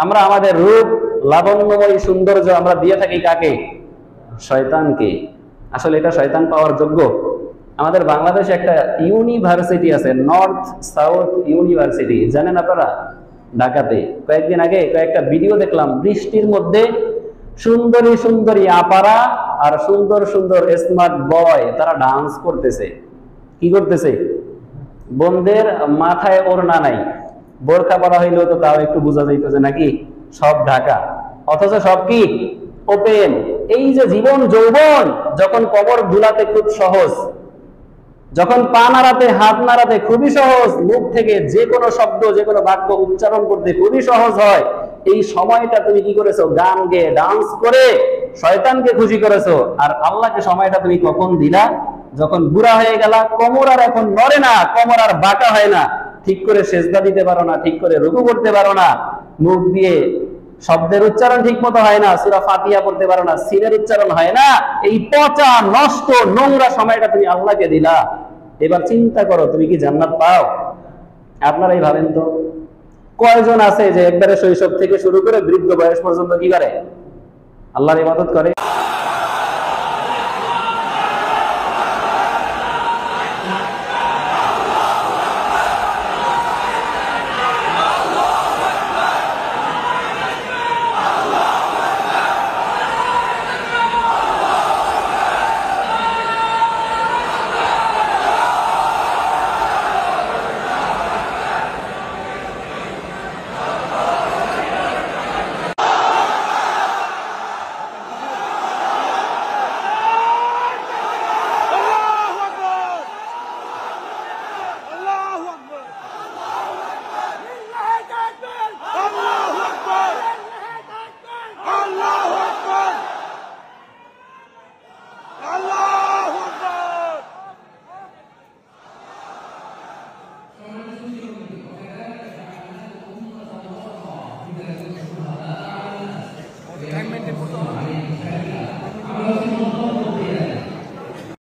আমরা আমাদের রূপ, লাবণ্যময় সৌন্দর্য আমরা দিয়ে থাকি কাকে? শয়তানকে। আসলে এটা শয়তান পাওয়ার যোগ্য? আমাদের বাংলাদেশে একটা ইউনিভার্সিটি আছে, নর্থ সাউথ ইউনিভার্সিটি, জানেন আপনারা? ঢাকাতে কয়েকদিন আগে কয়েকটা ভিডিও দেখলাম, বৃষ্টির মধ্যে সুন্দরী সুন্দরী আপারা আর সুন্দর সুন্দর স্মার্ট বয় তারা ডান্স করতেছে। কি করতেছে? বোনদের মাথায় ওড়না নাই, বোরখা পরা হইলেও তো তাও একটু বোঝা যাইতো যে নাকি সব ঢাকা, অথচ সব কি ওপেন। এই যে জীবন যৌবন, যখন কবর দুলাতে খুব সহজ, যখন পা নাড়াতে হাত নাড়াতে খুবই সহজ, মুখ থেকে যে কোনো শব্দ যে কোনো বাক্য উচ্চারণ করতে খুবই সহজ হয়, এই সময়টা তুমি কি করেছো? গান গেয়ে ডান্স করে শয়তানকে খুশি করেছো। আর আল্লাহকে সময়টা তুমি কখন দিলা? যখন বুড়া হয়ে গেলা, কোমর আর এখন নড়ে না, কোমর আর বাঁকা হয় না, ঠিক করে সেজদা দিতে পারো না, ঠিক করে রুকু করতে পারো না, মুখ দিয়ে শব্দের উচ্চারণ ঠিক মতো হয় না, সূরা ফাতিহা পড়তে পারো না, সিনের উচ্চারণ হয় না, এই পচা নষ্ট নোংরা সময়টা তুমি আল্লাহকে দিলা। এবার চিন্তা করো, তুমি কি জান্নাত পাও? আপনারাই ভাবেন তো, কয়জন আছে যে একবারে শৈশব থেকে শুরু করে বৃদ্ধ বয়স পর্যন্ত কি করে? আল্লাহর ইবাদত করে।